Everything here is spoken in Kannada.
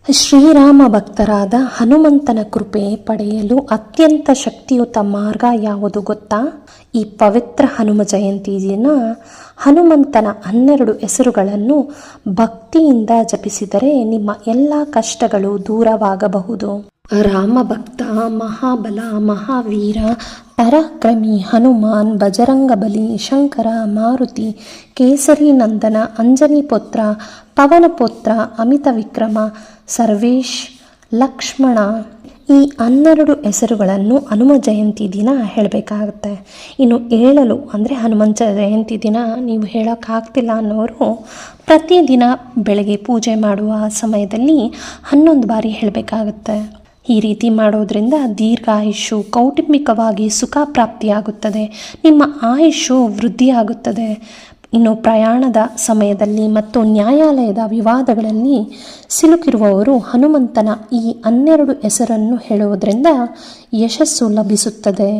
ಶ್ರೀರಾಮ ಭಕ್ತರಾದ ಹನುಮಂತನ ಕೃಪೆ ಪಡೆಯಲು ಅತ್ಯಂತ ಶಕ್ತಿಯುತ ಮಾರ್ಗ ಯಾವುದು ಗೊತ್ತಾ? ಈ ಪವಿತ್ರ ಹನುಮ ಜಯಂತಿ ದಿನ ಹನುಮಂತನ 12 ಹೆಸರುಗಳನ್ನು ಭಕ್ತಿಯಿಂದ ಜಪಿಸಿದರೆ ನಿಮ್ಮ ಎಲ್ಲ ಕಷ್ಟಗಳು ದೂರವಾಗಬಹುದು. ರಾಮ ಭಕ್ತ, ಮಹಾಬಲ, ಮಹಾವೀರ, ಪರಾಕ್ರಮಿ, ಹನುಮಾನ್, ಬಜರಂಗಬಲಿ, ಶಂಕರ, ಮಾರುತಿ, ಕೇಸರಿ ನಂದನ, ಅಂಜನಿ ಪುತ್ರ, ಪವನ ಪುತ್ರ, ಅಮಿತ ವಿಕ್ರಮ, ಸರ್ವೇಶ್, ಲಕ್ಷ್ಮಣ, ಈ 12 ಹೆಸರುಗಳನ್ನು ಹನುಮ ಜಯಂತಿ ದಿನ ಹೇಳಬೇಕಾಗುತ್ತೆ. ಇನ್ನು ಹೇಳಲು ಅಂದರೆ ಹನುಮಂತ ಜಯಂತಿ ದಿನ ನೀವು ಹೇಳೋಕ್ಕಾಗ್ತಿಲ್ಲ ಅನ್ನೋರು ಪ್ರತಿದಿನ ಬೆಳಗ್ಗೆ ಪೂಜೆ ಮಾಡುವ ಸಮಯದಲ್ಲಿ 11 ಬಾರಿ ಹೇಳಬೇಕಾಗುತ್ತೆ. ಈ ರೀತಿ ಮಾಡೋದ್ರಿಂದ ದೀರ್ಘಾಯುಷು, ಕೌಟುಂಬಿಕವಾಗಿ ಸುಖ ಪ್ರಾಪ್ತಿಯಾಗುತ್ತದೆ, ನಿಮ್ಮ ಆಯುಷು ವೃದ್ಧಿಯಾಗುತ್ತದೆ. ಇನ್ನು ಪ್ರಯಾಣದ ಸಮಯದಲ್ಲಿ ಮತ್ತು ನ್ಯಾಯಾಲಯದ ವಿವಾದಗಳಲ್ಲಿ ಸಿಲುಕಿರುವವರು ಹನುಮಂತನ ಈ 12 ಹೆಸರನ್ನು ಹೇಳುವುದರಿಂದ ಯಶಸ್ಸು ಲಭಿಸುತ್ತದೆ.